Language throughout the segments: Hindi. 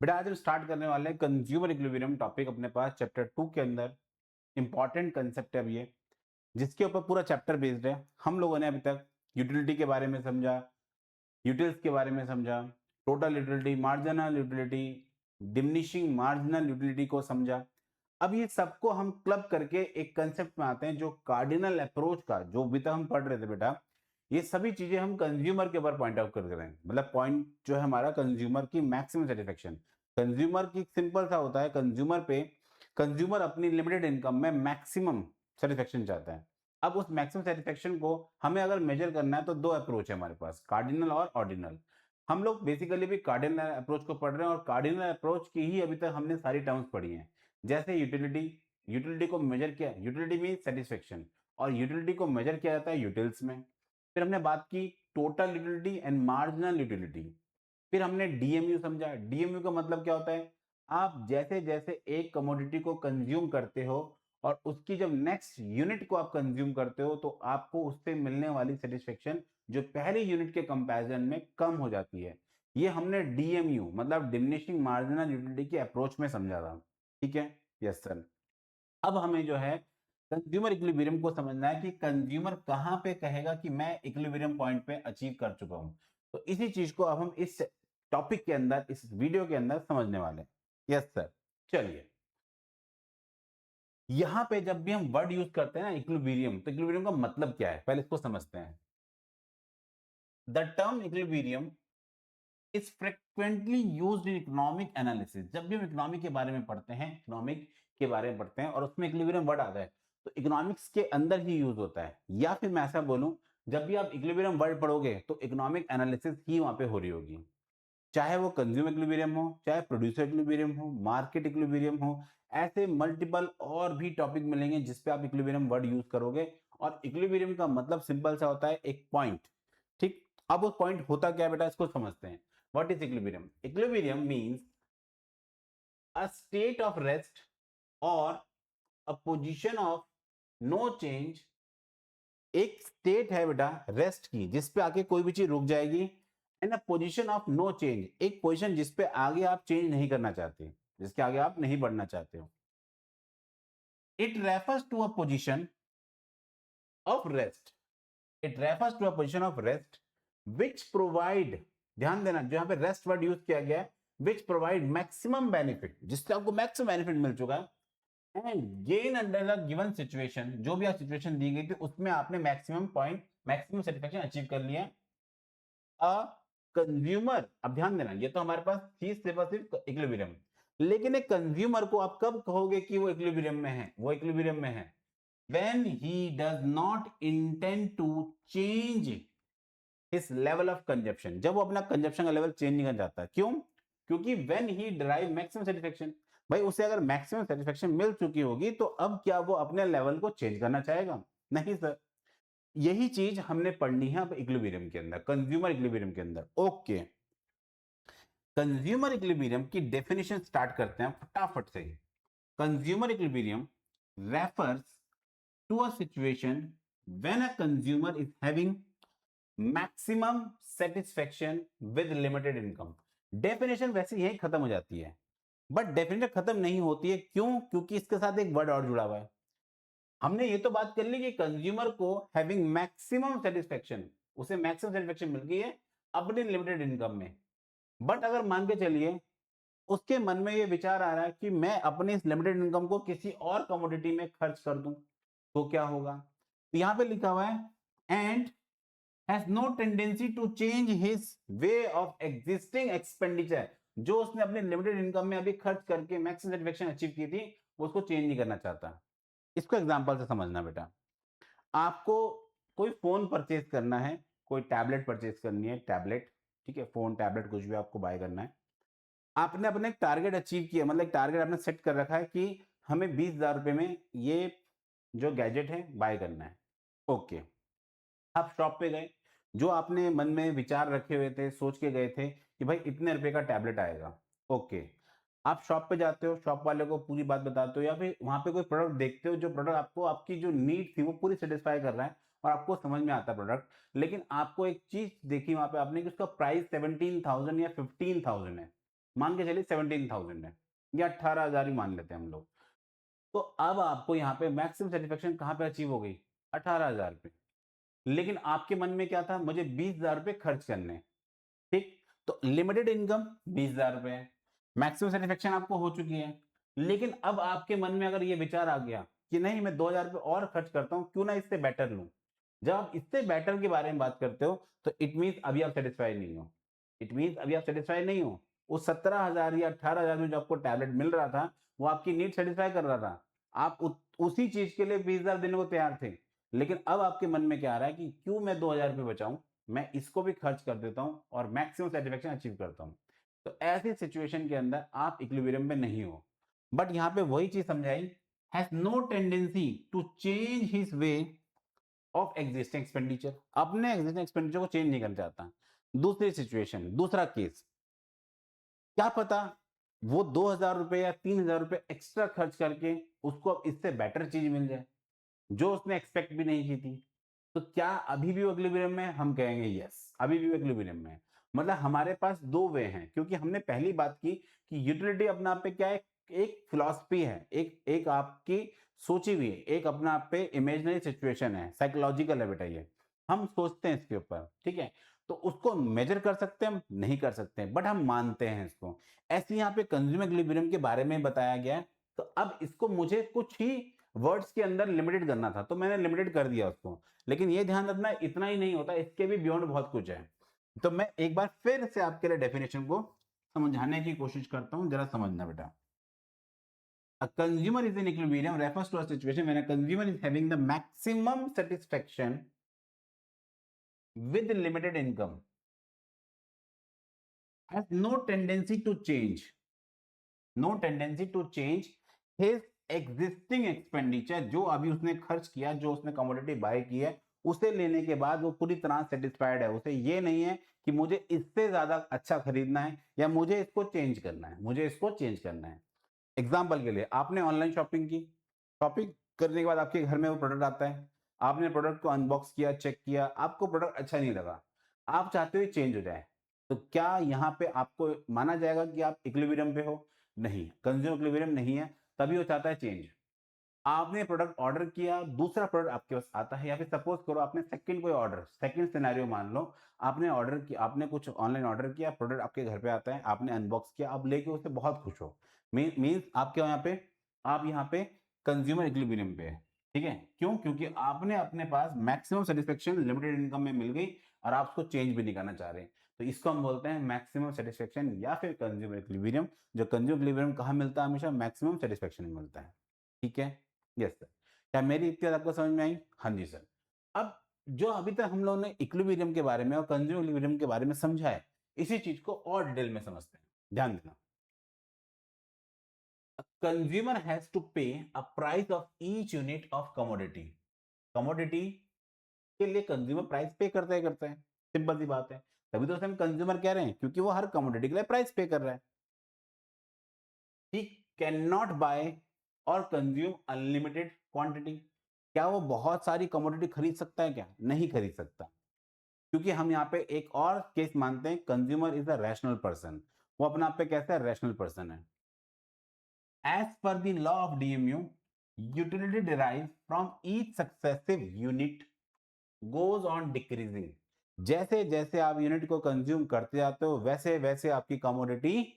बेटा आज हम स्टार्ट करने वाले हैं कंज्यूमर इक्विलिब्रियम टॉपिक अपने पास चैप्टर 2 के अंदर। इंपॉर्टेंट कंसेप्ट है अब ये, जिसके ऊपर पूरा चैप्टर बेस्ड है। हम लोगों ने अभी तक यूटिलिटी के बारे में समझा, यूटिल्स के बारे में समझा, total utility, marginal utility, diminishing marginal utility को समझा। अब ये सबको हम क्लब करके एक कंसेप्ट में आते हैं जो कार्डिनल अप्रोच का, जो अभी तक हम पढ़ रहे थे बेटा, ये सभी चीजें हम कंज्यूमर के ऊपर पॉइंट आउट कर रहे हैं। मतलब पॉइंट जो है हमारा कंज्यूमर की मैक्सिमम सेटिस्फेक्शन। कंज्यूमर की सिंपल सा होता है, कंज्यूमर अपनी लिमिटेड इनकम में मैक्सिमम सेटिस्फेक्शन चाहता है। अब उस मैक्सिमम सेटिस्फेक्शन को हमें अगर मेजर करना है तो दो अप्रोच है हमारे पास, कार्डिनल और ऑर्डिनल। हम लोग बेसिकली भी कार्डिनल अप्रोच को पढ़ रहे हैं और कार्डिनल अप्रोच की ही अभी तक हमने सारी टर्म्स पढ़ी हैं। जैसे यूटिलिटी, यूटिलिटी को मेजर किया, यूटिलिटी मीन सेटिस्फेक्शन, और यूटिलिटी को मेजर किया जाता है यूटिल्स में। फिर हमने बात की total utility and marginal utility. फिर हमने डीएमयू समझा। डीएमयू का मतलब क्या होता है, आप जैसे जैसे एक कमोडिटी को कंज्यूम करते हो और उसकी जब नेक्स्ट यूनिट को आप कंज्यूम करते हो तो आपको उससे मिलने वाली सेटिस्फेक्शन जो पहली यूनिट के कंपैरिजन में कम हो जाती है। ये हमने डीएमयू मतलब डिमिनिशिंग मार्जिनल यूटिलिटी के अप्रोच में समझा था। ठीक है, यस सर। अब हमें जो है कंज्यूमर इक्विलिब्रियम को समझना है कि कंज्यूमर कहां पे कहेगा कि मैं इक्विलिब्रियम पॉइंट पे अचीव कर चुका हूं। तो इसी चीज को अब हम इस टॉपिक के अंदर, इस वीडियो के अंदर समझने वाले हैं। यस सर, चलिए। यहां पे जब भी हम वर्ड यूज करते हैं ना इक्विलिब्रियम, तो इक्विलिब्रियम का मतलब क्या है पहले इसको समझते हैं। The term equilibrium is frequently used in economic analysis. जब भी हम इकोनॉमिक के बारे में पढ़ते हैं, इकोनॉमिक के बारे में पढ़ते हैं और उसमें इक्विलिब्रियम वर्ड आता है तो इकोनॉमिक्स के अंदर ही यूज होता है। या फिर मैं ऐसा बोलूं, जब भी आप इक्विलिब्रियम वर्ड पढ़ोगे तो इकोनॉमिक एनालिसिस ही वहां पे हो रही होगी। चाहे वो कंज्यूमर इक्विलिब्रियम हो, चाहे प्रोड्यूसर इक्विलिब्रियम हो, मार्केट इक्विलिब्रियम हो, ऐसे मल्टीपल और भी टॉपिक मिलेंगे जिसपे आप इक्विलिब्रियम वर्ड यूज करोगे। और इक्विलिब्रियम का मतलब सिंपल सा होता है एक पॉइंट। ठीक, अब वो पॉइंट होता क्या है बेटा, इसको समझते हैं। What is equilibrium? Equilibrium means a state of rest और a position of no change. एक स्टेट है बेटा रेस्ट की जिसपे आके कोई भी चीज रुक जाएगी, and a position of no change, एक पोजीशन जिसपे आगे आप चेंज नहीं करना चाहते, जिसके आगे आप नहीं बढ़ना चाहते हो। It refers to a position of rest, it refers to a position of rest which provide, ध्यान देना जो यहां पे रेस्ट वर्ड यूज किया गया है, विच प्रोवाइड मैक्सिमम बेनिफिट, जिससे आपको मैक्सिमम बेनिफिट मिल चुका है, and gain under the given situation, जो भी आप सिचुएशन दी गई थी उसमें आपने maximum point, maximum satisfaction achieve कर लिया। अ कंज्यूमर, अब ध्यान देना ये तो हमारे पास थी सिर्फ इक्विलिब्रियम, लेकिन एक कंज्यूमर को आप कब कहोगे कि वो इक्विलिब्रियम में है, वो इक्विलिब्रियम में है when he does not intend to change his level of consumption, जब वो अपना कंजप्शन का लेवल चेंज नहीं करना चाहता। क्यों? क्योंकि when he derive maximum satisfaction, भाई उसे अगर मैक्सिमम सेटिस्फेक्शन मिल चुकी होगी तो अब क्या वो अपने लेवल को चेंज करना चाहेगा? नहीं सर। यही चीज हमने पढ़नी है अब इक्विलिब्रियम के अंदर, कंज्यूमर इक्विलिब्रियम के अंदर। ओके, कंज्यूमर इक्विलिब्रियम की डेफिनेशन स्टार्ट करते हैं फटाफट से। Consumer equilibrium refers to a situation when a consumer is having maximum satisfaction with limited income। Definition वैसे यही खत्म हो जाती है, बट डेफिनेशन खत्म नहीं होती है। क्यों? क्योंकि इसके साथ एक वर्ड और जुड़ा हुआ है। हमने ये तो बात कर ली कि कंज्यूमर को हैविंग मैक्सिमम सेटिस्फेक्शन, उसे मैक्सिमम सेटिस्फेक्शन मिल गई है अपनी लिमिटेड इनकम में। बट अगर मान के चलिए उसके मन में ये विचार आ रहा है कि मैं अपनी इस लिमिटेड इनकम को किसी और कमोडिटी में खर्च कर दूं, तो क्या होगा? तो यहां पे लिखा हुआ है and has no tendency to change his way of existing expenditure. जो उसने अपने लिमिटेड इनकम में अभी खर्च करके मैक्सिमम सेटिस्फेक्शन अचीव की थी, वो उसको चेंज नहीं करना चाहता। इसको एग्जांपल से समझना बेटा। आपको कोई फोन परचेज करना है, कोई टैबलेट परचेज करनी है, टैबलेट, ठीक है, फोन टैबलेट कुछ भी आपको बाय करना है। आपने अपने एक टारगेट अचीव किया, मतलब एक टारगेट आपने सेट कर रखा है कि हमें 20,000 रुपए में ये जो गैजेट है बाय करना है। ओके, आप शॉप पे गए, जो आपने मन में विचार रखे हुए थे, सोच के गए थे कि भाई इतने रुपए का टैबलेट आएगा। ओके, आप शॉप पे जाते हो, शॉप वाले को पूरी बात बताते हो, या फिर वहां पे कोई प्रोडक्ट देखते हो जो प्रोडक्ट आपको आपकी जो नीड थी वो पूरी सेटिस्फाई कर रहा है और आपको समझ में आता है प्रोडक्ट। लेकिन आपको एक चीज देखी वहां पे आपने कि उसका प्राइस 17,000 या 15,000 है। मान के चलिए 17,000 है या 18,000 ही मान लेते हैं हम लोग। तो अब आपको यहाँ पे मैक्सिमम सेटिस्फेक्शन कहाँ पे अचीव हो गई? 18,000 पे। लेकिन आपके मन में क्या था? मुझे 20,000 रुपए खर्च करने हैं, ठीक? तो लिमिटेड इनकम 20,000 रुपए है, मैक्सिमम सेटिस्फेक्शन आपको हो चुकी है। लेकिन अब आपके मन में अगर ये विचार आ गया कि नहीं, मैं 2,000 रुपए और खर्च करता हूँ, क्यों ना इससे बेटर लूं। जब आप इससे बेटर के बारे में बात करते हो तो इट मीन्स अभी आप सेटिस्फाई नहीं हो। इट मीन्स अभी आप सेटिस्फाई नहीं हो। उस 17,000 या 18,000 में जो आपको टैबलेट मिल रहा था, वो आपकी नीड सेटिस्फाई कर रहा था। आप उसी चीज के लिए 20,000 देने को तैयार थे। लेकिन अब आपके मन में क्या आ रहा है कि क्यों मैं 2,000 रुपए बचाऊं, मैं इसको भी खर्च कर देता हूं और मैक्सिमम सेटिस्फेक्शन अचीव करता हूं। तो ऐसी सिचुएशन के अंदर आप इक्विलिब्रियम में नहीं हो। बट यहां पे वही चीज समझाई, has no tendency to change his way of existing expenditure, अपने एग्जिस्टिंग एक्सपेंडिचर को चेंज नहीं करना चाहता। दूसरी सिचुएशन, दूसरा केस, क्या पता वो 2,000 रुपए या 3,000 रुपए एक्स्ट्रा खर्च करके उसको अब इससे बेटर चीज मिल जाए जो उसने एक्सपेक्ट भी नहीं की थी। तो क्या अभी भी वो इक्विलिब्रियम में है? हम कहेंगे यस, अभी भी वो इक्विलिब्रियम में है। मतलब हमारे पास दो वे हैं, क्योंकि हमने पहली बात की कि यूटिलिटी अपने आप पे क्या है, एक फिलॉसफी है, एक एक आपकी सोची हुई है, एक अपना आप पे इमेजिनरी सिचुएशन है, साइकोलॉजिकल है बेटा ये। हम सोचते हैं इसके ऊपर, ठीक है? तो उसको मेजर कर सकते हैं हम? नहीं कर सकते हैं, बट हम मानते हैं इसको। ऐसे यहाँ पे कंज्यूमर इक्विलिब्रियम के बारे में बताया गया है। तो अब इसको मुझे कुछ ही वर्ड्स के अंदर लिमिटेड करना था, तो मैंने लिमिटेड कर दिया उसको। लेकिन ये ध्यान रखना, इतना ही नहीं होता, इसके भी बियॉन्ड बहुत कुछ है। तो मैं एक बार फिर से आपके लिए डेफिनेशन को समझाने की कोशिश करता हूं, जरा समझना बेटा। A consumer is in equilibrium refers to a situation when a consumer is having the maximum satisfaction with limited income, has no tendency to change his existing expenditure, जो अभी उसने खर्च किया, जो उसने कमोडिटी बाय की है, उसे लेने के बाद वो पूरी तरह सेटिस्फाइड है। उसे ये नहीं है कि मुझे इससे ज्यादा अच्छा खरीदना है या मुझे इसको चेंज करना है। एग्जाम्पल के लिए, आपने ऑनलाइन शॉपिंग की, शॉपिंग करने के बाद आपके घर में वो प्रोडक्ट आता है, आपने प्रोडक्ट को अनबॉक्स किया, चेक किया, आपको प्रोडक्ट अच्छा नहीं लगा, आप चाहते हो चेंज हो जाए। तो क्या यहाँ पे आपको माना जाएगा कि आप इक्विलिब्रियम पे हो? नहीं, कंज्यूमर इक्विलिब्रियम नहीं है, तभी वो चाहता है चेंज। आपने प्रोडक्ट ऑर्डर किया, दूसरा प्रोडक्ट आपके पास आता है, या फिर सपोज करो आपने सेकंड कोई ऑर्डर, सेकंड सिनेरियो मान लो, आपने ऑर्डर किया, आपने कुछ ऑनलाइन ऑर्डर किया, प्रोडक्ट आपके घर पे आता है, आपने अनबॉक्स किया, आप लेके उससे बहुत खुश हो। मींस आप क्या यहाँ पे, आप यहाँ पे कंज्यूमर इक्विलिब्रियम पे है, ठीक है? क्यों? क्योंकि आपने अपने पास मैक्सिमम सेटिस्फेक्शन लिमिटेड इनकम में मिल गई और आप उसको चेंज भी नहीं करना चाह रहे। तो इसको हम बोलते हैं मैक्सिमम सेटिस्फेक्शन या फिर कंज्यूमर इक्विलिब्रियम। जो कंज्यूमर इक्विलिब्रियम कहाँ मिलता है? हमेशा मैक्सिमम सेटिस्फेक्शन में मिलता है, ठीक है? Yes sir. क्या मेरी इत्यादि आपको समझ में आई? हाँ जी सर। अब जो अभी तक हम लोगों ने इक्विलिब्रियम के बारे में और कंज्यूमर इक्विलिब्रियम के बारे में समझा है, इसी चीज को और डिटेल में समझते हैं। ध्यान देना, a consumer has to pay a price of each unit of commodity। Commodity के लिए कंज्यूमर प्राइस पे करता है, सिंपल सी बात है। तभी तो हम कंज्यूमर कह रहे हैं, क्योंकि वो हर कमोडिटी के लिए प्राइस पे कर रहा है। ही कैन नॉट बाय और कंज्यूम अनलिमिटेड क्वांटिटी। क्या वो बहुत सारी कमोडिटी खरीद सकता है? क्या नहीं खरीद सकता, क्योंकि हम यहाँ पे एक और केस मानते हैं, consumer is a rational person. वो अपना आप पे कैसा है? रैशनल पर्सन है। As per the law of DMU, utility derive from each successive unit goes on decreasing. जैसे जैसे आप यूनिट को कंज्यूम करते जाते हो, वैसे वैसे आपकी कमोडिटी,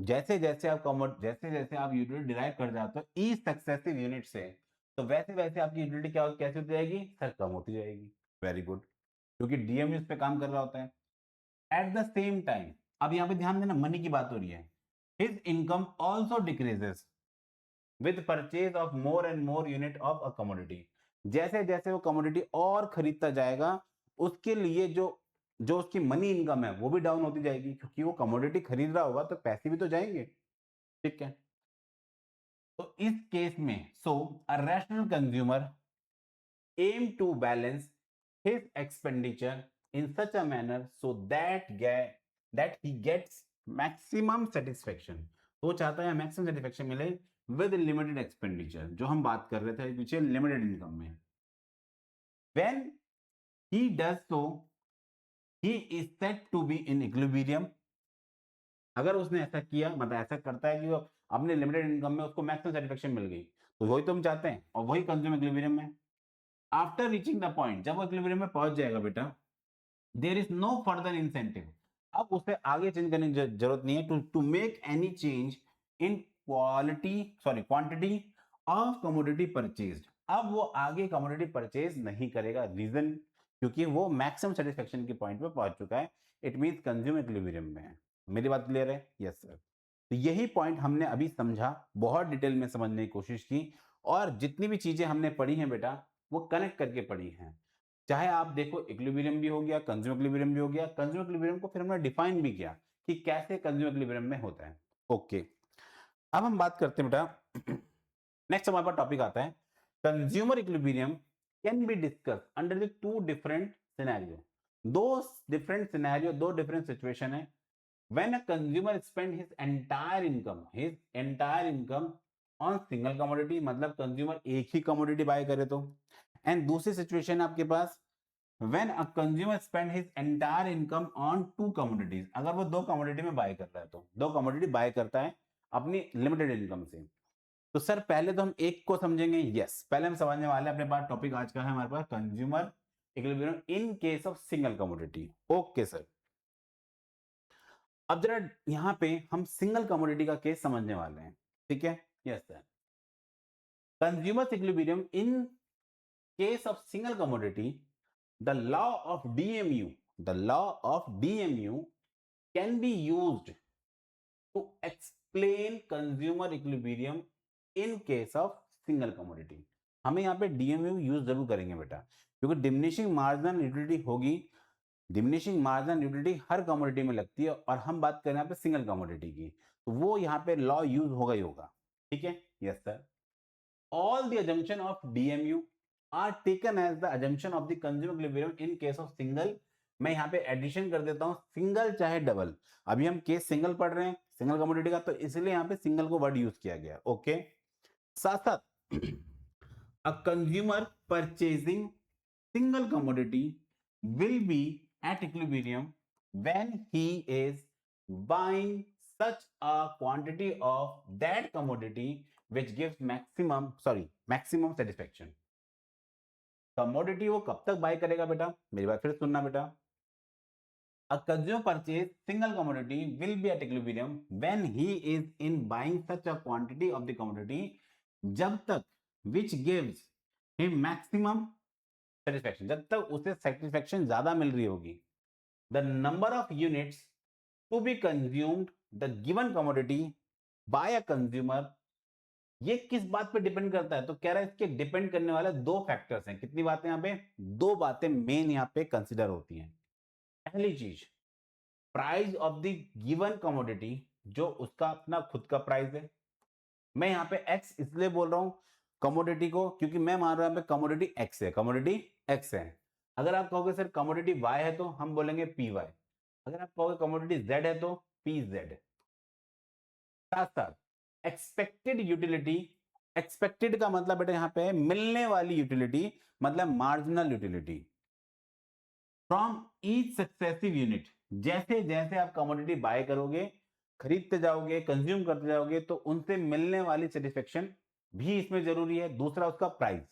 जैसे जैसे आप यूटिलिटी डिराइव कर जाते हो ईच सक्सेसिव यूनिट से, तो वैसे वैसे आपकी यूटिलिटी क्या कैसे होती जाएगी सर? कम होती जाएगी। वेरी गुड, क्योंकि डीएमयू इस पे काम कर रहा होता है। एट द सेम टाइम, अब यहाँ पे ध्यान देना, मनी की बात हो रही है, his income also decreases with purchase of more and more unit of a commodity. जैसे जैसे वो कमोडिटी और खरीदता जाएगा, उसके लिए जो जो उसकी मनी इनकम है वो भी डाउन होती जाएगी, क्योंकि वो कमोडिटी खरीद रहा होगा तो पैसे भी तो जाएंगे, ठीक है? तो इस केस में, so a rational consumer aim to balance his expenditure in such a manner so that he gets maximum satisfaction. वो चाहता है मैक्सिमम सेटिस्फेक्शन मिले विद लिमिटेड एक्सपेंडिचर, जो हम बात कर रहे थे पीछे लिमिटेड इनकम में। When he does so, he is said to be in equilibrium अगर उसने ऐसा किया, मतलब ऐसा करता है कि वो अपने लिमिटेड इनकम में उसको मैक्सिमम सेटिस्फेक्शन मिल गई, तो वही तो हम चाहते हैं और वही कंज्यूम इक्विलिब्रियम में। आफ्टर रीचिंग द पॉइंट, जब वो इक्विलिब्रियम में पहुंच जाएगा बेटा, there is no further incentive, अब उसे आगे चेंज करने की जरूरत नहीं है to make any change in quantity of commodity purchased. अब वो आगे कमोडिटी परचेज नहीं करेगा, रीजन क्योंकि वो मैक्सिमम सेटिस्फेक्शन के पॉइंट पे पहुंच चुका है, इट मींस कंज्यूम इक्विलिब्रियम में है। मेरी बात क्लियर है? Yes sir. तो यही पॉइंट हमने अभी समझा, बहुत डिटेल में समझने की कोशिश की, और जितनी भी चीजें हमने पढ़ी हैं बेटा वो कनेक्ट करके पढ़ी हैं। चाहे आप देखो इक्विलिब्रियम भी हो गया, कंज्यूम इक्विलिब्रियम भी हो गया, कंज्यूम इक्विलिब्रियम को फिर हमने डिफाइन भी किया कि कैसे कंज्यूम इक्विलिब्रियम में होता है। ओके, अब हम बात करते हैं बेटा, नेक्स्ट हमारे पास टॉपिक आता है consumer equilibrium can be discuss under the two different scenario. दो डिफरेंट सिनेरियो, दो डिफरेंट सिचुएशन है। When a consumer spend his entire income on single commodity, मतलब कंज्यूमर एक ही कमोडिटी बाय करे तो, एंड दूसरी सिचुएशन आपके पास when a consumer spend his entire income on two commodities, अगर वो दो कमोडिटी में बाय कर रहा है, तो दो कमोडिटी बाय करता है अपनी लिमिटेड इनकम से। तो सर पहले तो हम एक को समझेंगे, यस पहले हम समझने वाले हैं, अपने पास टॉपिक आज का है हमारे पास consumer equilibrium in case of single commodity. Okay sir, अब जरा यहां पे हम सिंगल कमोडिटी का केस समझने वाले हैं, ठीक है? Yes sir. Consumer equilibrium in case of single commodity, the law of DMU, the law of DMU can be used to explain consumer equilibrium in case of single commodity. हमें यहाँ पे डीएमयू यूज जरूर करेंगे बेटा, क्योंकि डिमिनिशिंग मार्जिनल यूटिलिटी होगी। डिमिनिशिंग मार्जिनल यूटिलिटी हर कमोडिटी में लगती है, और हम बात करें यहाँ पे सिंगल कमोडिटी की, तो वो यहाँ पे लॉ यूज होगा ही होगा, ठीक है? Yes sir. All the assumption of DMU are taken as the assumption of the consumer equilibrium in case of single. मैं यहाँ पे एडिशन कर देता हूँ, सिंगल चाहे डबल, अभी हम केस सिंगल पढ़ रहे हैं सिंगल कमोडिटी का, तो इसलिए यहाँ पे सिंगल को वर्ड यूज किया गया। ओके, साथ साथ a consumer purchasing single commodity will be at equilibrium when he is buying such a quantity of that commodity which gives maximum satisfaction। commodity वो कब तक बाय करेगा बेटा, मेरी बात फिर सुनना बेटा। A consumer purchase single commodity will be at equilibrium when he is in buying such a quantity of the commodity, जब तक which gives him maximum satisfaction, जब तक उसे सेटिस्फेक्शन ज्यादा मिल रही होगी। The number of units to be consumed the given commodity by a consumer, ये किस बात पे डिपेंड करता है? तो कह रहा है इसके डिपेंड करने वाले दो फैक्टर्स हैं। कितनी बातें यहाँ पे? दो बातें मेन यहाँ पे कंसिडर होती हैं। पहली चीज, price of the given commodity, जो उसका अपना खुद का प्राइस है। मैं यहाँ पे एक्स इसलिए बोल रहा हूं कमोडिटी को, क्योंकि मैं मान रहा हूं कमोडिटी एक्स है, कमोडिटी एक्स है। अगर आप कहोगे सर कमोडिटी वाई है, तो हम बोलेंगे पी वाई। अगर आप कहोगे कमोडिटी जेड है, तो पी जेड। साथ साथ एक्सपेक्टेड यूटिलिटी, एक्सपेक्टेड का मतलब बेटा यहाँ पे है मिलने वाली यूटिलिटी, मतलब marginal utility from each successive unit. जैसे जैसे आप कमोडिटी बाय करोगे, खरीदते जाओगे, कंज्यूम करते जाओगे, तो उनसे मिलने वाली सेटिस्फेक्शन भी इसमें जरूरी है। दूसरा उसका प्राइस।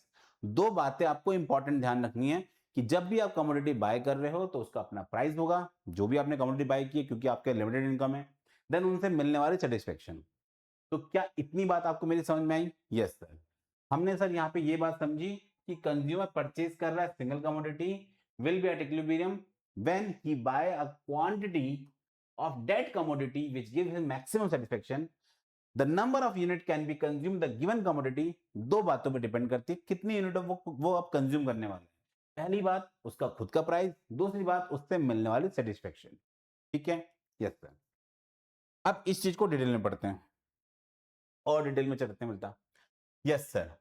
दो बातें आपको इंपॉर्टेंट ध्यान रखनी है कि जब भी आप कमोडिटी बाय कर रहे हो तो उसका अपना प्राइस होगा, जो भी आपने कमोडिटी बाय की है, क्योंकि आपके लिमिटेड इनकम है, देन उनसे मिलने वाली सेटिस्फेक्शन। तो क्या इतनी बात आपको मेरी समझ में आई? Yes sir. हमने सर यहाँ पे ये बात समझी कि कंज्यूमर परचेज कर रहा है single commodity, will be at equilibrium when he buy a quantity of that commodity which gives him maximum satisfaction। the number of unit can be consumed the given commodity। दो बातों पे डिपेंड करती है कितनी यूनिट वो आप कंज्यूम करने वाले हैं। पहली बात उसका खुद का प्राइस, दूसरी बात उससे मिलने वाली सेटिस्फेक्शन, ठीक है? Yes sir. अब इस चीज को डिटेल में पढ़ते हैं और डिटेल में चलते हैं बेटा। Yes sir.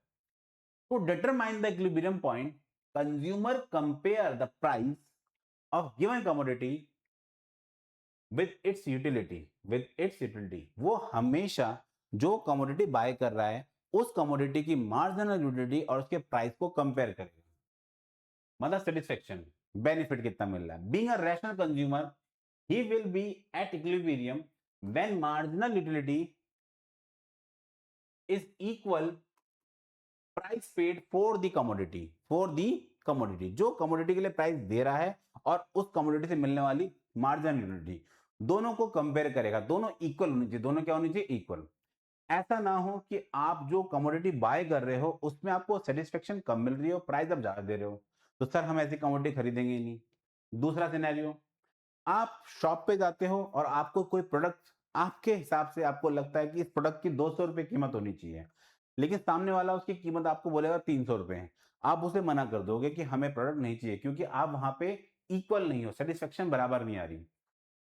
To determine the equilibrium point, consumer compare the price of given commodity with its utility। वो हमेशा जो कमोडिटी बाय कर रहा है उस कमोडिटी की मार्जिनल यूटिलिटी और उसके प्राइस को कंपेयर करेगा, मतलब सेटिस्फेक्शन, बेनिफिट कितना मिल रहा है। Being a rational consumer, he will be at equilibrium when marginal utility is equal price paid for the commodity, जो कमोडिटी के लिए प्राइस दे रहा है और उस कमोडिटी से मिलने वाली मार्जिनल यूटिलिटी, दोनों को कंपेयर करेगा, दोनों इक्वल होनी चाहिए, दोनों क्या होनी चाहिए, इक्वल। ऐसा ना हो कि आप जो कमोडिटी बाय कर रहे हो उसमें आपको सेटिस्फेक्शन कम मिल रही हो, प्राइस आप ज्यादा दे रहे हो, तो सर हम ऐसी कमोडिटी खरीदेंगे ही नहीं। दूसरा सिनेरियो, आप शॉप पे जाते हो और आपको कोई प्रोडक्ट आपके हिसाब से आपको लगता है कि इस प्रोडक्ट की 200 रुपए कीमत होनी चाहिए, लेकिन सामने वाला उसकी कीमत आपको बोलेगा 300 रुपए है। आप उसे मना कर दोगे कि हमें प्रोडक्ट नहीं चाहिए, क्योंकि आप वहां पे इक्वल नहीं हो, सेटिस्फेक्शन बराबर नहीं आ रही।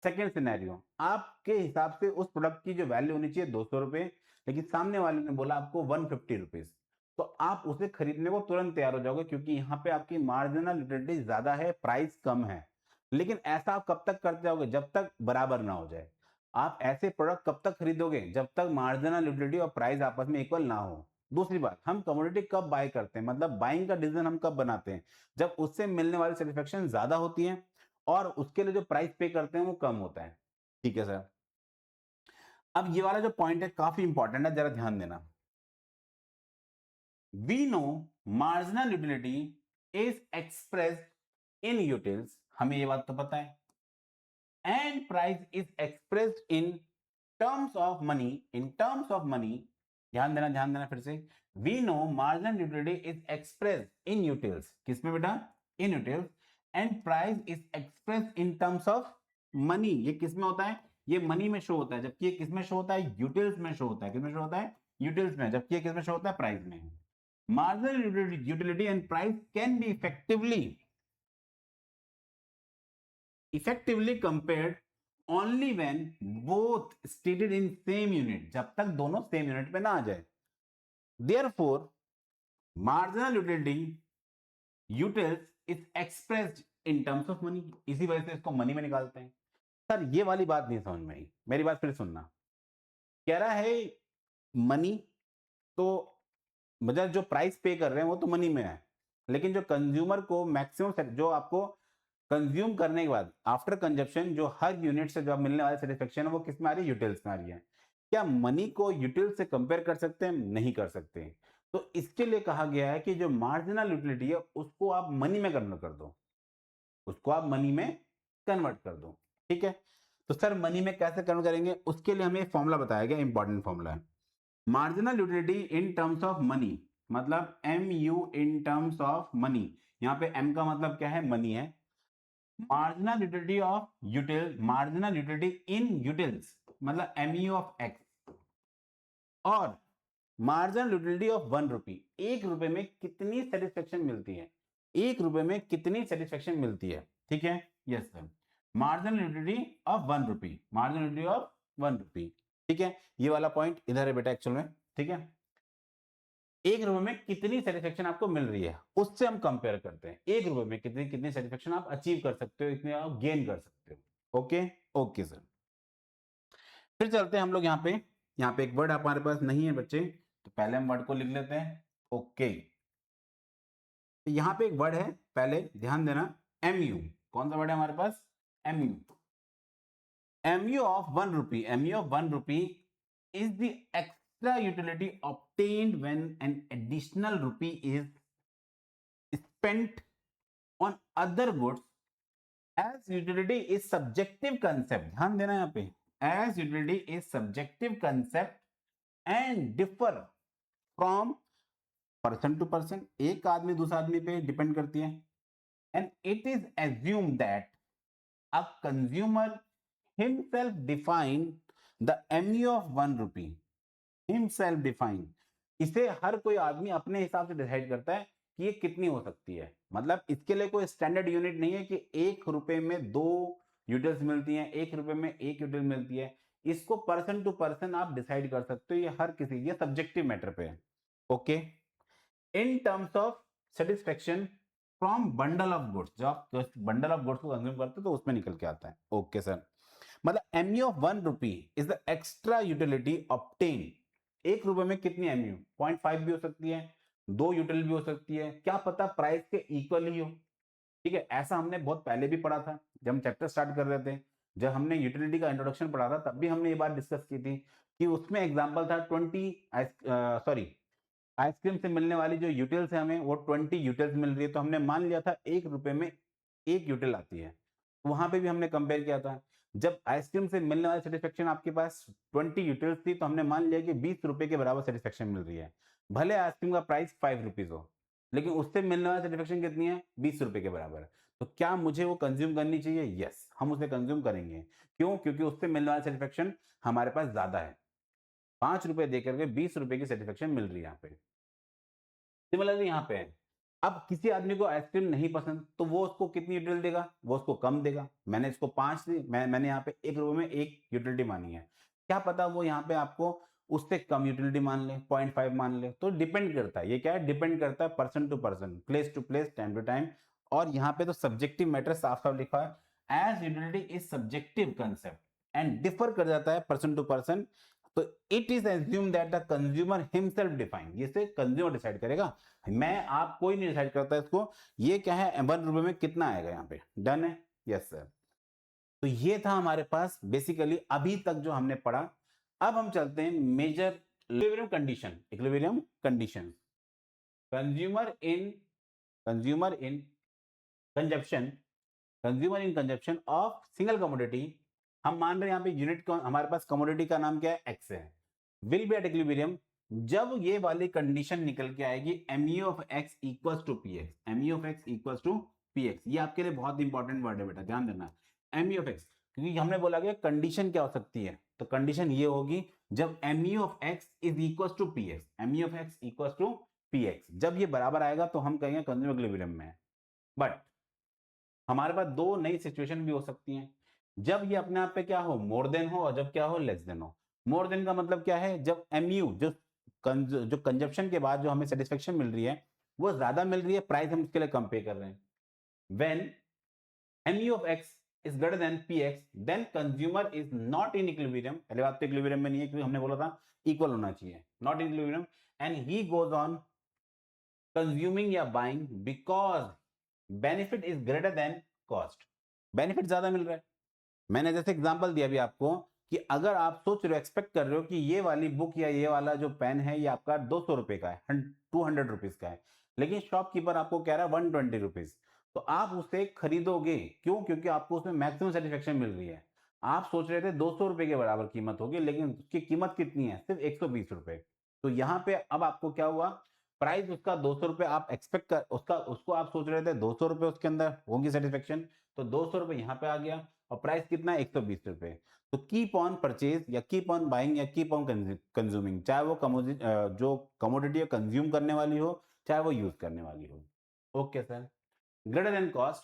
सेकेंड सिनेरियो, आपके हिसाब से उस प्रोडक्ट की जो वैल्यू होनी चाहिए 200 रुपए, लेकिन सामने वाले ने बोला आपको 150 रुपीज, तो आप उसे खरीदने को तुरंत तैयार हो जाओगे, क्योंकि यहाँ पे आपकी मार्जिनल यूटिलिटी ज्यादा है, प्राइस कम है। लेकिन ऐसा आप कब तक करते जाओगे, जब तक बराबर ना हो जाए। आप ऐसे प्रोडक्ट कब तक खरीदोगे, जब तक मार्जिनल यूटिलिटी और प्राइस आपस में इक्वल ना हो। दूसरी बात, हम कमोडिटी कब बाय करते हैं, मतलब बाइंग का डिसीजन हम कब बनाते हैं, जब उससे मिलने वाली सेटिस्फेक्शन ज्यादा होती है और उसके लिए जो प्राइस पे करते हैं वो कम होता है। ठीक है सर। अब ये वाला जो पॉइंट है काफी इंपॉर्टेंट है, जरा ध्यान देना। We know marginal utility is expressed in utils, हमें ये बात तो पता है, and price is expressed in terms of money, ध्यान देना फिर से। We know marginal utility is expressed in utils, किसमें बेटा, in utils, and price is expressed in terms of money, ये किसमें होता है, ये मनी में शो होता है, जबकि ये किसमें शो होता है, यूटिल्स में शो होता है, किसमें शो होता है, यूटिल्स में, जबकि ये किसमें शो होता है, प्राइस में। Marginal utility and price can be effectively compared only when both stated in same unit, जब तक दोनों सेम यूनिट पे ना आ जाए। Therefore, marginal utility utils is expressed in terms of money, इसी वजह से इसको मनी में निकालते हैं। सर ये वाली बात नहीं समझ में आई, मेरी बात फिर सुनना। कह रहा है मनी, तो मतलब जो प्राइस पे कर रहे हैं वो तो मनी में है, लेकिन जो कंज्यूमर को मैक्सिमम, जो आपको कंज्यूम करने के बाद आफ्टर कंजप्शन जो हर यूनिट से जो मिलने वाली सेटिस्फेक्शन है वो किस में आ रही है, यूटिल्स में आ रही है। क्या मनी को यूटिल्स से कंपेयर कर सकते हैं, नहीं कर सकते। तो इसके लिए कहा गया है कि जो मार्जिनल यूटिलिटी है उसको आप मनी में कन्वर्ट कर दो, उसको आप मनी में कन्वर्ट कर दो। ठीक है, तो सर मनी में कैसे कन्वर्ट करेंगे, उसके लिए हमें फॉर्मूला बताया गया, इंपॉर्टेंट फॉर्मूला है। Marginal utility in terms of money, मतलब M U in terms of money, यहाँ पे एम का मतलब क्या है, मनी है। Marginal utility of util, marginal utility in utils मतलब एम यू ऑफ एक्स, और मार्जिनल यूटिलिटी ऑफ 1 रुपी, 1 रुपए में कितनी सेटिस्फेक्शन मिलती है, 1 रुपए में कितनी सेटिस्फेक्शन मिलती है। ठीक है, yes sir, marginal utility of 1 rupee, marginal utility of 1 रुपी। ठीक है, ये वाला पॉइंट इधर है बेटा एक्चुअल में। ठीक है, 1 रुपए में कितनी सेटिस्फेक्शन आपको मिल रही है, उससे हम कंपेयर करते हैं, 1 रुपए में कितनी कितनी सेटिस्फेक्शन आप अचीव कर सकते हो, इतने आप गेन कर सकते हो। Okay, okay sir. फिर चलते हैं हम लोग यहाँ पे एक वर्ड हमारे पास नहीं है बच्चे, तो पहले हम वर्ड को लिख लेते हैं। ओके, तो यहाँ पे एक वर्ड है, पहले ध्यान देना, एमयू। कौन सा वर्ड है हमारे पास, MU. MU of 1 rupee, MU of 1 rupee is the extra utility obtained when an additional rupee is spent on other goods, as utility is subjective concept, ध्यान देना यहाँ पे, as utility is subjective concept and differ from person to person, एक आदमी दूसरा आदमी पे डिपेंड करती है, and it is assumed that a consumer himself define the MU of 1 rupee, himself define, इसे हर कोई आदमी अपने हिसाब से डिसाइड करता है कि ये कितनी हो सकती है, मतलब इसके लिए कोई स्टैंडर्ड यूनिट नहीं है कि 1 रुपए में 2 यूटिल्स मिलती हैं, 1 रुपए में 1 यूटिल मिलती है। इसको पर्सन टू पर्सन आप डिसाइड कर सकते हो, ये हर किसी, ये सब्जेक्टिव मैटर पे है। Okay, in terms of satisfaction from bundle of goods, जो आप बंडल ऑफ गुड्स को कंज्यूम करते हो तो उसमें निकल के आता है। ओके सर, मतलब MU of 1 rupee is the extra utility obtain, 1 रुपए में कितनी एमयू, 0.5 भी हो सकती है, 2 यूटिल भी हो सकती है, क्या पता प्राइस के इक्वल ही हो। ठीक है, ऐसा हमने बहुत पहले भी पढ़ा था जब हम चैप्टर स्टार्ट कर रहे थे, जब हमने यूटिलिटी का इंट्रोडक्शन पढ़ा था तब भी हमने ये बात डिस्कस की थी कि उसमें एग्जांपल था 20 आइसक्रीम से मिलने वाली जो यूटिल्स है हमें वो 20 यूटिल्स मिल रही है, तो हमने मान लिया था 1 रुपए में 1 यूटिल आती है। वहां पे भी हमने कंपेयर किया था। जब आइसक्रीम से मिलने वाली सेटिस्फेक्शन आपके पास 20 यूटिल्स थी तो हमने मान लिया कि 20 रुपए के बराबर सेटिस्फेक्शन मिल रही है। भले आइसक्रीम का प्राइस 5 रुपीज हो, लेकिन उससे मिलने वाली सेटिस्फेक्शन कितनी है? 20 रुपए के बराबर। तो क्या मुझे वो कंज्यूम करनी चाहिए? यस, हम उसे कंज्यूम करेंगे। क्यों? क्योंकि उससे मिलने वाली सेटिस्फेक्शन हमारे पास ज्यादा है। 5 रुपए देकर के 20 रुपए की सेटिस्फेक्शन मिल रही है यहाँ पे। सिमिलरली यहाँ पे है। अब किसी आदमी को आइसक्रीम नहीं पसंद तो वो उसको कितनी यूटिलिटी देगा? वो उसको कम देगा। मैंने इसको 5 दी, मैंने यहाँ पे 1 रुपए में 1 यूटिलिटी मानी है। क्या पता वो यहाँ पे आपको उससे कम यूटिलिटी मान ले, 0.5 मान ले, तो डिपेंड करता है। ये क्या है? डिपेंड करता है person to person, place to place, time to time. और यहाँ पे तो सब्जेक्टिव मैटर साफ-साफ लिखा है, as utility is subjective concept and differ कर जाता है पर्सन टू पर्सन। तो it is assume that the consumer himself define, ये से कंज्यूमर डिसाइड करेगा। मैं, आप, कोई नहीं डिसाइड करता इसको। ये क्या है? 1 रुपए में कितना आएगा यहाँ पे? डन है? Yes sir. तो ये था हमारे पास बेसिकली अभी तक जो हमने पढ़ा। अब हम चलते हैं major equilibrium condition. Equilibrium condition, consumer in consumer in consumption consumer in consumption of single commodity. हम मान रहे हैं यहाँ पे यूनिट को, हमारे पास कमोडिटी का नाम क्या है? एक्स है। विल बी एट इक्विलिब्रियम जब ये वाली कंडीशन निकल के आएगी mu of x equals to px। mu of x equals to px, ये आपके लिए बहुत इंपॉर्टेंट वर्ड है बेटा, ध्यान देना। mu ऑफ x, क्योंकि हमने बोला कि कंडीशन क्या हो सकती है, तो कंडीशन ये होगी जब mu of x is equals to px। mu of x equals to px जब ये बराबर आएगा तो हम कहेंगे कंज्यूमर इक्विलिब्रियम में है। बट हमारे पास दो नई सिचुएशन भी हो सकती हैं, जब ये अपने आप पे क्या हो? मोर देन हो, और जब क्या हो? लेस देन हो। मोर देन का मतलब क्या है? जब mu जो कंजप्शन के बाद जो हमें सेटिस्फेक्शन मिल रही है वो ज्यादा मिल रही है, प्राइस हम उसके लिए कम पे कर रहे हैं। When mu of x is greater than px then consumer is not in equilibrium। पहले बात तो इक्विलिब्रियम में नहीं है, क्योंकि हमने बोला था इक्वल होना चाहिए, not in equilibrium, and he goes on consuming या buying because benefit is greater than cost. Benefit ज्यादा मिल रहा है। मैंने जैसे एग्जांपल दिया अभी आपको कि अगर आप सोच रहे हो, एक्सपेक्ट कर रहे हो कि ये वाली बुक या ये वाला जो पेन है ये आपका 200 रुपए का है, 200 रुपीज का है, लेकिन शॉपकीपर आपको कह रहा है 120 रुपीज, तो आप उसे खरीदोगे। क्यों? क्योंकि आपको उसमें मैक्सिमम सेटिस्फेक्शन मिल रही है। आप सोच रहे थे 200 रुपए के बराबर कीमत होगी, लेकिन उसकी कीमत कितनी है? सिर्फ 120 रुपए। तो यहाँ पे अब आपको क्या हुआ? प्राइस उसका 200 रुपए आप एक्सपेक्ट कर, उसको आप सोच रहे थे 200 रुपए उसके अंदर होगी सेटिस्फेक्शन, तो 200 रुपए यहाँ पे आ गया, और प्राइस कितना है? 120 रुपए। तो कीप ऑन परचेज या कीप ऑन बाइंग या कीप ऑन कंज्यूमिंग, चाहे वो जो कमोडिटी कंज्यूम करने वाली हो, चाहे वो यूज करने वाली हो। Okay sir. Greater than cost,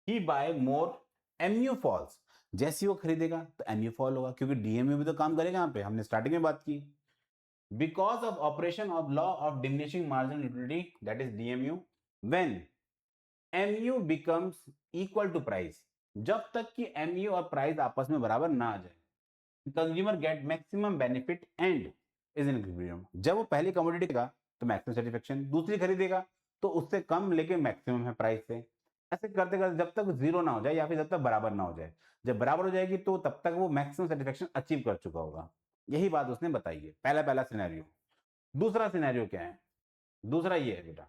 he buy more, MU falls. जैसे वो खरीदेगा तो एमयू फॉल होगा, क्योंकि डीएमयू भी तो काम करेगा यहाँ पे, हमने स्टार्टिंग में बात की। Because of operation of law of diminishing marginal utility, that is DMU, when mu becomes equal to price, जब तक कि mu और प्राइस आपस में बराबर ना आ जाए, consumer get maximum benefit and is in equilibrium. जब वो पहली कमोडिटी का तो मैक्सिमम सेटिस्फेक्शन, दूसरी खरीदेगा तो उससे कम लेकिन मैक्सिमम है प्राइस से। ऐसे करते करते जब तक जीरो ना हो जाए या फिर जब तक बराबर ना हो जाए। जब बराबर हो जाएगी तो तब तक वो मैक्सिमम सेटिस्फेक्शन अचीव कर चुका होगा। यही बात उसने बताई है, पहला पहला सिनेरियो। दूसरा सिनेरियो क्या है? दूसरा ये है बेटा,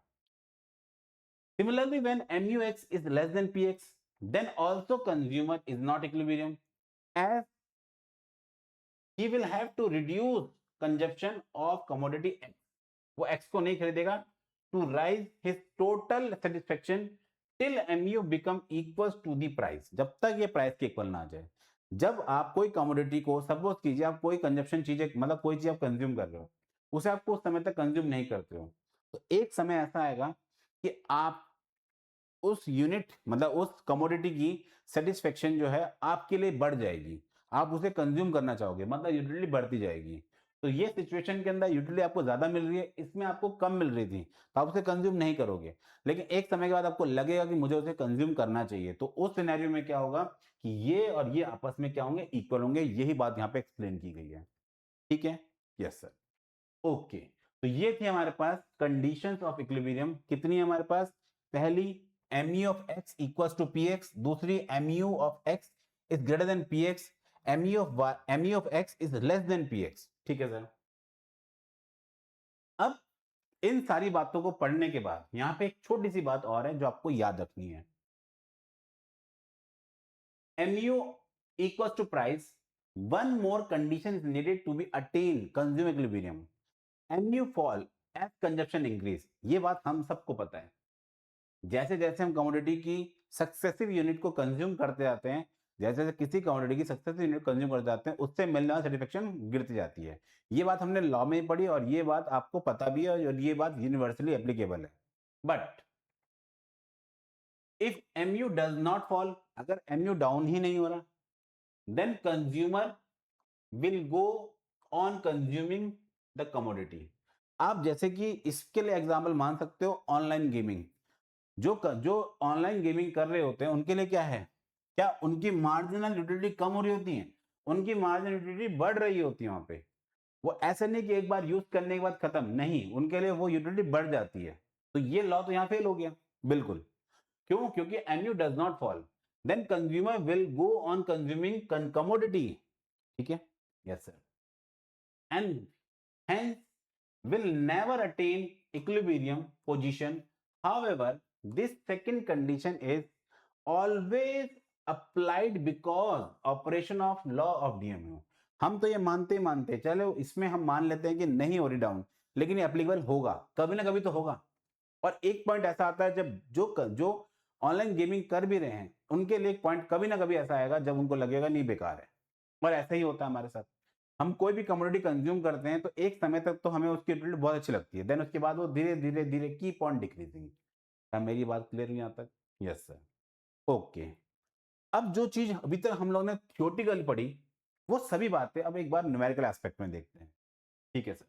similarly, when MUX is less than PX, then also consumer is not equilibrium, as he will have to reduce consumption of commodity X. वो X को नहीं खरीदेगा to rise his total satisfaction till MU become equals to the price, जब तक ये प्राइस के इक्वल ना आ जाए। जब आप कोई कमोडिटी को, सपोज कीजिए आप कोई कंजप्शन चीजें, मतलब कोई चीज आप कंज्यूम कर रहे हो, उसे आपको उस समय तक कंज्यूम नहीं करते हो, तो एक समय ऐसा आएगा कि आप उस यूनिट, मतलब उस कमोडिटी की सेटिस्फेक्शन जो है आपके लिए बढ़ जाएगी, आप उसे कंज्यूम करना चाहोगे, मतलब यूटिलिटी बढ़ती जाएगी। तो ये सिचुएशन के अंदर यूटिलिटी आपको ज्यादा मिल रही है, इसमें आपको कम मिल रही थी, तो आप उसे कंज्यूम नहीं करोगे, लेकिन एक समय के बाद आपको लगेगा कि मुझे उसे कंज्यूम करना चाहिए, तो उस सिनेरियो में क्या होगा कि ये और ये आपस में क्या होंगे? इक्वल होंगे। यही बात यहाँ पे एक्सप्लेन की गई है। ठीक है? Yes sir. ओके, तो ये थी हमारे पास कंडीशंस ऑफ इक्विलिब्रियम। कितनी है हमारे पास? पहली mu of x equals to px, दूसरी mu of x is greater then px, me of x is less than px। ठीक है सर। अब इन सारी बातों को पढ़ने के बाद यहां पे एक छोटी सी बात और है जो आपको याद रखनी है। mu equals to price, one more condition is needed to be attained consumer equilibrium, mu fall as consumption increase। ये बात हम सबको पता है, जैसे जैसे हम कमोडिटी की सक्सेसिव यूनिट को कंज्यूम करते जाते हैं, जैसे जैसे किसी कमोडिटी की सक्सेसिव यूनिट कंज्यूम करते जाते हैं, उससे मिलने वाली सेटिस्फेक्शन गिरती जाती है। ये बात हमने लॉ में पढ़ी और ये बात आपको पता भी है और ये बात यूनिवर्सली एप्लीकेबल है। But if mu does not fall, अगर mu डाउन ही नहीं हो रहा, then consumer will go on consuming the commodity. आप जैसे कि इसके लिए एग्जाम्पल मान सकते हो ऑनलाइन गेमिंग। जो ऑनलाइन गेमिंग कर रहे होते हैं उनके लिए क्या है, क्या उनकी मार्जिनल यूटिलिटी कम हो रही होती है? उनकी मार्जिनल यूटिलिटी बढ़ रही होती है। वहां पे वो ऐसे नहीं कि एक बार यूज करने के बाद खत्म, नहीं, उनके लिए वो यूटिलिटी बढ़ जाती है। तो ये लॉ तो यहाँ फेल हो गया बिल्कुल। क्यों? क्योंकि mu does not fall, then consumer will go on consuming commodity. ठीक है, yes sir, and hence will never attain equilibrium position। However, this second condition is always applied because operation of law of DMU। हम तो ये मानते चलो इसमें हम मान लेते हैं कि नहीं हो रही डाउन, लेकिन ये एप्लीकेबल होगा, कभी ना कभी तो होगा। और एक पॉइंट ऐसा आता है जब जो ऑनलाइन गेमिंग कर भी रहे हैं उनके लिए एक पॉइंट कभी ना कभी ऐसा आएगा जब उनको लगेगा नहीं बेकार है। और ऐसा ही होता है हमारे साथ। हम कोई भी कमोडिटी कंज्यूम करते हैं तो एक समय तक तो हमें उसकी यूटिलिटी बहुत अच्छी लगती है, देन उसके बाद वो धीरे धीरे धीरे कीप ऑन डिक्रीजिंग। क्या मेरी बात क्लियर हुई यहाँ तक? Yes sir, okay. अब जो चीज अभी तक हम लोग ने थ्योरेटिकल पढ़ी वो सभी बातें अब एक बार न्यूमेरिकल एस्पेक्ट में देखते हैं। ठीक है सर,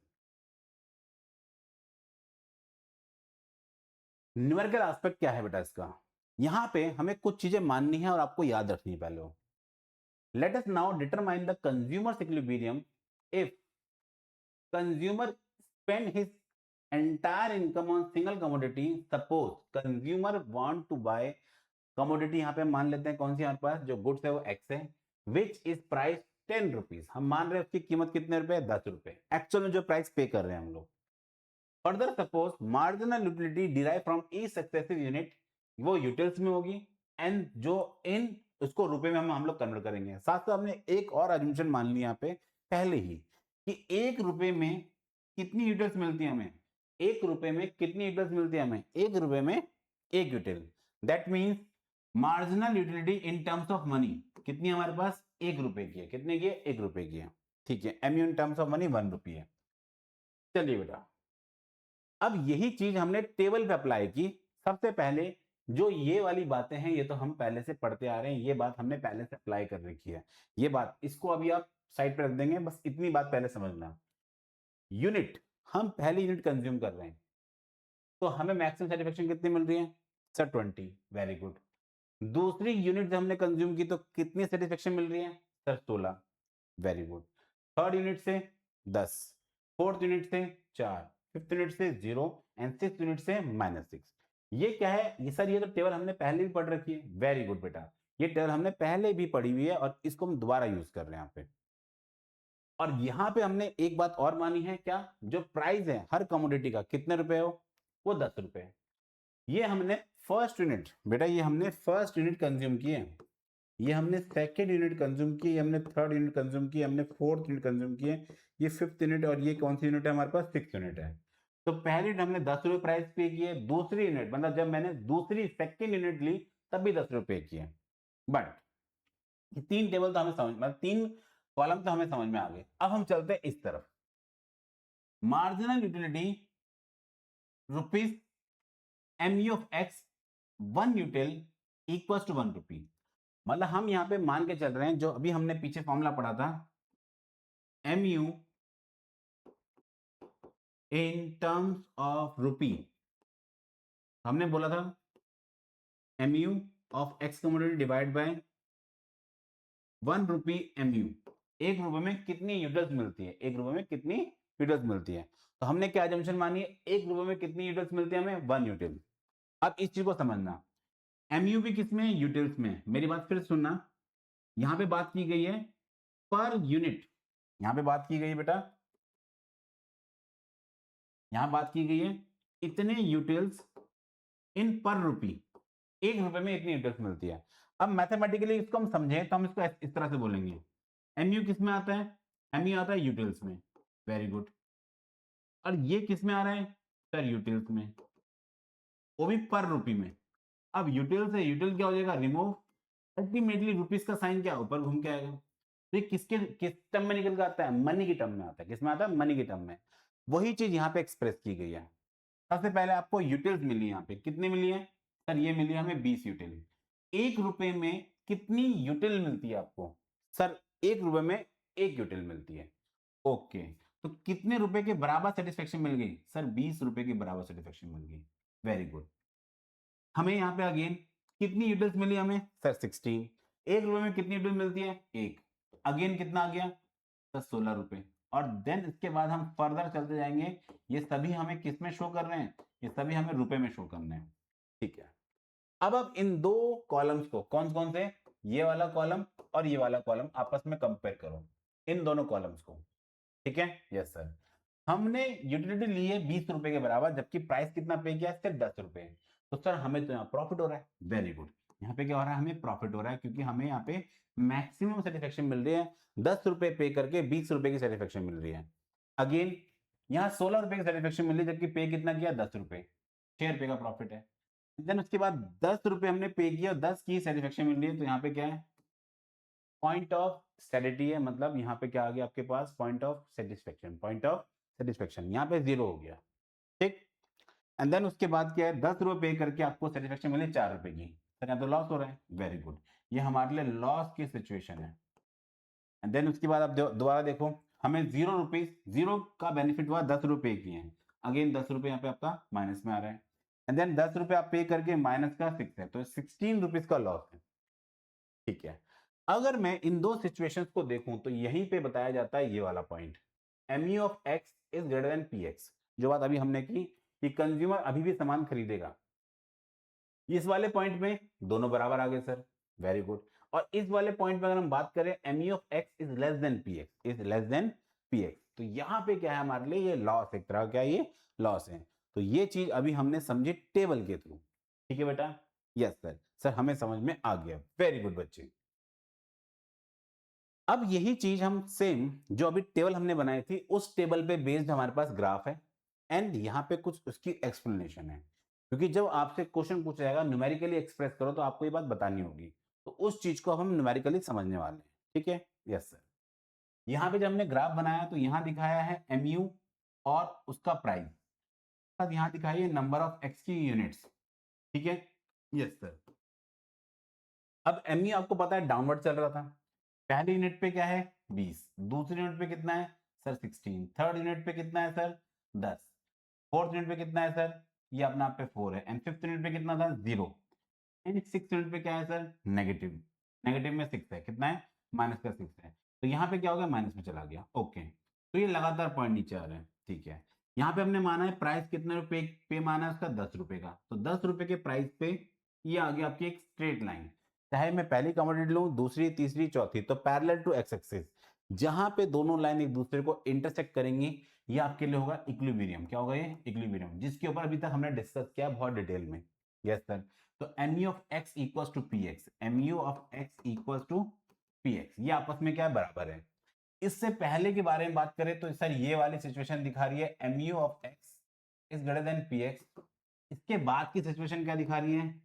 न्यूमेरिकल एस्पेक्ट क्या है बेटा इसका? यहाँ पे हमें कुछ चीजें माननी है और आपको याद रखनी है पहले। Let us now determine the consumers equilibrium if consumer spend his entire income on single commodity। suppose consumer want to buy commodity, यहाँ पे हम मान लेते हैं कौन सी हमारे पास जो गुड्स है वो x है, which is price 10 रुपीज। हम मान रहे हैं उसकी कीमत कितने रुपए? 10 रुपए, एक्चुअल में जो प्राइस पे कर रहे हैं हम लोग। Further suppose marginal utility derive from each successive unit, वो यूटिल्स में होगी, एंड जो इन उसको रुपए में हम लोग कन्वर्ट करेंगे। साथ साथ हमने एक और एजम्पशन मान ली यहाँ पे पहले ही कि 1 रुपए में कितनी यूटिल्स मिलती है हमें? 1 रुपए में कितनी यूटिल्स मिलती है हमें? 1 रुपए में 1 यूटिल। That means marginal utility in terms of money कितनी है हमारे पास? 1 रुपए की है। कितने की है? 1 रुपए की है। ठीक है, MU in terms of money 1 रुपी है। चलिए बेटा, अब यही चीज हमने टेबल पे अप्लाई की। सबसे पहले जो ये वाली बातें हैं ये तो हम पहले से पढ़ते आ रहे हैं, ये बात हमने पहले से अप्लाई कर रखी है। ये बात इसको अभी आप साइड पे रख देंगे, बस इतनी बात पहले समझना। यूनिट, हम पहले यूनिट कंज्यूम कर रहे हैं तो हमें मैक्सिमम सेटिस्फेक्शन कितनी मिल रही है? Sir 20, very good. दूसरी यूनिट जब हमने कंज्यूम की तो कितनी सेटिस्फेक्शन मिल रही है? Sir 16, very good. Third unit से 10, फोर्थ यूनिट से 4, फिफ्थ यूनिट से 0 एंड सिक्स यूनिट से -6। ये क्या है? ये सर ये तो टेबल हमने पहले भी पढ़ रखी है। वेरी गुड बेटा, ये टेबल हमने पहले भी पढ़ी हुई है और इसको हम दोबारा यूज कर रहे हैं यहाँ पे। और यहां पे हमने एक बात और मानी है, क्या? जो प्राइस है हर कमोडिटी का कितने रुपए हो? वो 10 रुपए। ये हमने फर्स्ट यूनिट बेटा, ये हमने फर्स्ट यूनिट कंज्यूम की है, ये हमने सेकेंड यूनिट कंज्यूम की, हमने थर्ड यूनिट कंज्यूम की, हमने फोर्थ यूनिट कंज्यूम की है, ये फिफ्थ यूनिट, और ये कौन सी यूनिट है हमारे पास? सिक्स यूनिट है। तो पहली यूनिट हमने 10 रुपए प्राइस पे की है, दूसरी यूनिट मतलब जब मैंने दूसरी सेकेंड यूनिट ली तब भी 10 रुपए की है। बट तीन टेबल तो हमें समझ में, तीन कॉलम तो हमें समझ में आ गए। अब हम चलते हैं इस तरफ, marginal utility rupees mu of x 1 util equals to 1 rupee. मतलब हम यहां पे मान के चल रहे हैं जो अभी हमने पीछे फॉर्मूला पढ़ा था, mu in terms of rupee. हमने बोला था mu of x commodity divide by 1 rupee mu। 1 रुपए में कितनी यूटिल्स मिलती है? 1 रुपए में कितनी यूटिल्स मिलती है? तो हमने क्या अजम्पशन मानी है? 1 रुपए में कितनी यूटिल्स मिलती है हमें? 1 यूटिल। अब इस चीज को समझना, mu भी किसमें? यूटिल्स में। मेरी बात फिर सुनना, यहाँ पे बात की गई है पर यूनिट, यहाँ पे बात की गई है बेटा, यहाँ बात की गई है इतने यूटिल्स इन पर रुपी, 1 रुपए में इतनी यूटिल्स मिलती है। अब मैथमेटिकली इसको हम समझें तो हम इसको इस तरह से बोलेंगे, एमयू किस में आता है, एमयू आता है यूटिल्स में, वेरी गुड। और ये किस में आ रहा है सर, यूटिल्स में, वो भी पर रुपी में। अब यूटिल से यूटिल क्या हो जाएगा, रिमूव, अल्टीमेटली रुपीस का साइन क्या ऊपर घूम के आएगा। तो ये किस टर्म में निकल के आता है, मनी की टर्म में आता है। किस में आता है, मनी की टर्म में। वही चीज यहाँ पे एक्सप्रेस की गई है। सबसे पहले आपको यूटिल्स मिली, यहाँ पे कितनी मिली है सर, ये मिली हमें 20 यूटिल। 1 रुपए में कितनी यूटिल मिलती है आपको सर, 1 रुपए में 1 यूटिल मिलती है। ओके, तो कितने रुपए के बराबर सेटिस्फेक्शन मिल गई सर, 20 रुपए के बराबर सेटिस्फेक्शन मिल गई, वेरी गुड। हमें यहाँ पे अगेन कितनी यूटिल्स मिली हमें सर, 16। 1 रुपए में कितनी यूटिल मिलती है, 1। अगेन कितना आ गया सर, 16 रुपए। और देन इसके बाद हम फर्दर चलते जाएंगे, ये सभी हमें किस में शो कर रहे हैं, ये सभी हमें रुपए में शो करने हैं, ठीक है। अब आप इन दो कॉलम्स को, कौन कौन से, ये वाला कॉलम और ये वाला कॉलम आपस में कंपेयर करो, इन दोनों कॉलम्स को, ठीक है। यस सर, हमने यूटिलिटी ली है 20 रुपए के बराबर, जबकि प्राइस कितना पे किया है, सिर्फ 10 रुपए। तो सर हमें तो यहाँ प्रॉफिट हो रहा है, वेरी गुड। यहाँ पे क्या हो रहा है, हमें प्रॉफिट हो रहा है, क्योंकि हमें यहाँ पे मैक्सिमम सेटिस्फेक्शन मिल रही है। 10 रुपए पे करके 20 रुपए की सेटिस्फेक्शन मिल रही है। अगेन यहाँ 16 रुपए की सेटिस्फेक्शन मिल रही है, जबकि पे कितना किया, 10 रुपए, 6 रुपए का प्रॉफिट है। देन उसके बाद 10 रुपए हमने पे किया, 10 की सेटिस्फेक्शन मिल रही है, तो यहाँ पे क्या है, पॉइंट ऑफ स्टेबिलिटी है, मतलब यहाँ पे क्या आ गया आपके पास, point of satisfaction, point of satisfaction यहाँ पे 0 हो गया, ठीक। एंड देन उसके बाद क्या है, 10 रुपए पे करके आपको सेटिस्फेक्शन मिली 4 रुपए की, सर यहाँ तो लॉस हो रहा है, वेरी गुड। ये हमारे लिए लॉस की सिचुएशन है। एंड देन उसके बाद आप दोबारा देखो, हमें 0 रुपीज, 0 का बेनिफिट हुआ, 10 रुपए किए हैं। अगेन 10 रुपए यहाँ पे आपका माइनस में आ रहा है। एंड देन 10 रुपए आप पे करके माइनस का 6 है, तो 16 रुपीज का लॉस है, ठीक है। अगर मैं इन दो सिचुएशंस को देखूं तो यहीं पे बताया जाता है ये वाला point, MU of x is greater then PX। जो बात अभी हमने की कि कंज्यूमर अभी भी सामान खरीदेगा, इस वाले पॉइंट में दोनों बराबर आ गए सर, वेरी गुड। और इस वाले पॉइंट में अगर हम बात करें, MU of x is less than PX, is less than PX, तो यहां पे क्या है हमारे लिए, ये लॉस, एक तरह क्या ये लॉस है। तो ये चीज अभी हमने समझी टेबल के थ्रू, ठीक है बेटा। यस सर, सर हमें समझ में आ गया, वेरी गुड बच्चे। अब यही चीज हम सेम जो अभी टेबल हमने बनाई थी, उस टेबल पे बेस्ड हमारे पास ग्राफ है, एंड यहाँ पे कुछ उसकी एक्सप्लेनेशन है। क्योंकि जब आपसे क्वेश्चन पूछा जाएगा न्यूमेरिकली एक्सप्रेस करो, तो आपको ये बात बतानी होगी, तो उस चीज को हम न्यूमेरिकली समझने वाले हैं, ठीक है। यस सर, यहाँ पे जब हमने ग्राफ बनाया तो यहाँ दिखाया है MU और उसका प्राइस, यहाँ दिखाई है नंबर ऑफ एक्स की यूनिट्स, ठीक है। यस सर, अब MU आपको पता है डाउनवर्ड चल रहा था। पहली यूनिट पे क्या है 20, दूसरी यूनिट पे कितना है सर 16, थर्ड यूनिट पे कितना है सर 10, फोर्थ यूनिट पे कितना है सर, ये अपना आप पे 4 है, एंड फिफ्थ यूनिट पे कितना था 0, एंड सिक्स यूनिट पे क्या है सर नेगेटिव, नेगेटिव में 6 है, कितना है माइनस का 6 है, तो यहाँ पे क्या हो गया माइनस में चला गया, ओके। तो ये लगातार पॉइंट नीचे आ रहे हैं, ठीक है। यहाँ पे हमने माना है प्राइस कितने रुपए पे माना है उसका 10 रुपए का, तो 10 रुपए के प्राइस पे ये आ गया आपकी एक स्ट्रेट लाइन, चाहे मैं पहली कमोडिटी लूं, दूसरी, तीसरी, चौथी, तो पैरेलल टू एक्स एक्सिस, जहां पे दोनों लाइन एक दूसरे को इंटरसेक्ट करेंगी, ये आपके लिए होगा इक्विलिब्रियम। क्या होगा ये इक्विलिब्रियम, जिसके ऊपर अभी तक हमने डिस्कस किया बहुत डिटेल में। यस सर, तो MU of x equals to PX, MU of x equals to PX, ये आपस में क्या है बराबर है। इससे पहले के बारे में बात करें तो सर ये वाली सिचुएशन दिखा रही है MU of x is greater then PX। इसके बाद की सिचुएशन क्या दिखा रही है,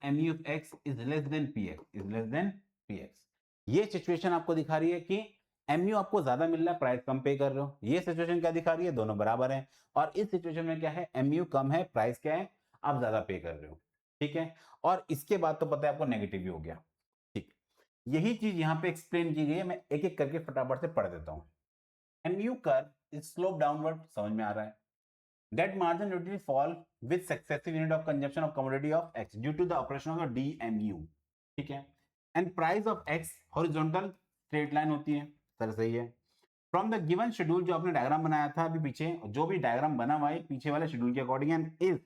MU of x is less than PX, is less than PX। ये सिचुएशन आपको दिखा रही है कि MU आपको ज्यादा मिल रहा है, प्राइस कम पे कर रहे हो। ये सिचुएशन क्या दिखा रही है, दोनों बराबर हैं। और इस सिचुएशन में क्या है, MU कम है, प्राइस क्या है, आप ज्यादा पे कर रहे हो, ठीक है। और इसके बाद तो पता है आपको नेगेटिव भी हो गया, ठीक। यही चीज यहाँ पे एक्सप्लेन की गई है, मैं एक एक करके फटाफट से पढ़ देता हूँ। MU curve is slope downward, समझ में आ रहा है। That margin utility fall with successive unit of consumption of commodity of X due to the operation of the DMU, ठीक है। And price of X horizontal straight line होती है, सर सही है। From the given schedule, जो आपने डायग्राम बनाया था अभी पीछे, जो भी डायग्राम बना हुआ है पीछे वाले शेड्यूल के according, and is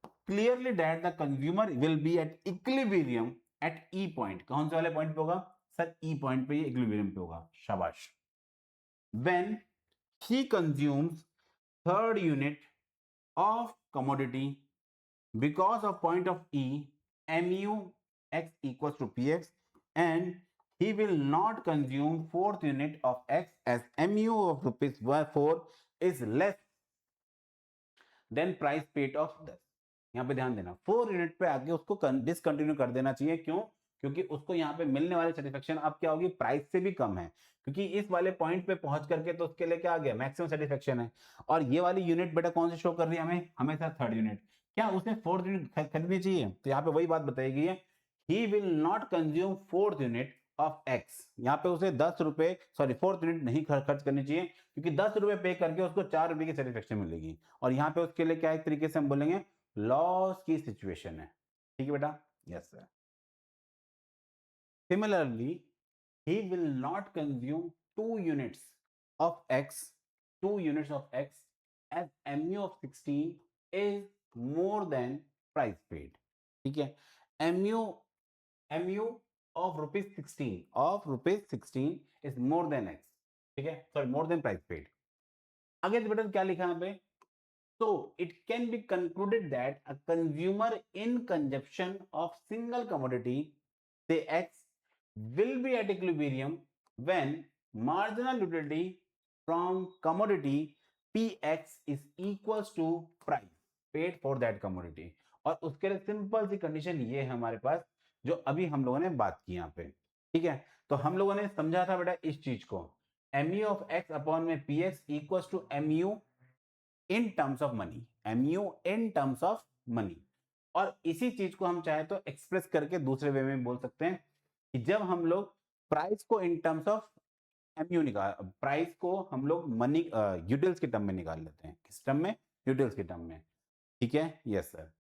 clearly that the consumer will be at equilibrium at E point, कौन से वाले पॉइंट पे होगा सर ई पॉइंट पे ये इक्विलिब्रियम पे होगा, शाबाश। When he consumes third unit of commodity because of point of E, mu x equals to px, and he will not consume fourth unit of x as mu of rupees 4 is less than price paid of 10। यहाँ पे ध्यान देना 4 यूनिट पे आके उसको डिसकंटिन्यू कर देना चाहिए। क्यों? क्योंकि उसको यहाँ पे मिलने वाली सेटिस्फेक्शन अब क्या होगी, प्राइस से भी कम है, क्योंकि इस वाले पॉइंट पे पहुंच करके तो उसके लिए क्या आ गया, मैक्सिमम सेटिस्फेक्शन है। और ये वाली यूनिट बेटा कौन से शो कर रही है हमें, हमेशा थर्ड यूनिट। क्या उसने फोर्थ यूनिट खरीदनी चाहिए? तो यहाँ पे वही बात बताई गई है, he will not consume fourth unit of x. यहाँ पे उसे 10 रुपए सॉरी फोर्थ यूनिट नहीं खर्च करनी चाहिए, क्योंकि 10 रुपए पे करके उसको 4 रुपए की सेटिस्फेक्शन मिलेगी। और यहाँ पे उसके लिए क्या एक तरीके से हम बोलेंगे लॉस की सिचुएशन है। ठीक है बेटा, yes sir. Similarly, he will not consume 2 units of x as mu of 16 is more than price paid। ठीक है, mu of rupees 16 is more than x। ठीक है, sorry more than price paid। आगे बेटा क्या लिखा है यहाँ पे, so it can be concluded that a consumer in consumption of single commodity, say x, will be at equilibrium when marginal utility from commodity px is equals to price paid for that commodity। और उसके लिए सिंपल सी कंडीशन ये है हमारे पास, जो अभी हम लोगों ने बात की यहाँ पे। ठीक है, तो हम लोगों ने समझा था बेटा इस चीज को, mu of x अपॉन में px equals to mu in terms of money, mu in terms of money। और इसी चीज को हम चाहे तो एक्सप्रेस करके दूसरे वे में बोल सकते हैं कि जब हम लोग प्राइस को इन टर्म्स ऑफ एमयू निकाल, प्राइस को हम लोग मनी यूटिल्स के टर्म में निकाल लेते हैं। किस टर्म में? यूटिल्स के टर्म में। ठीक है, यस सर।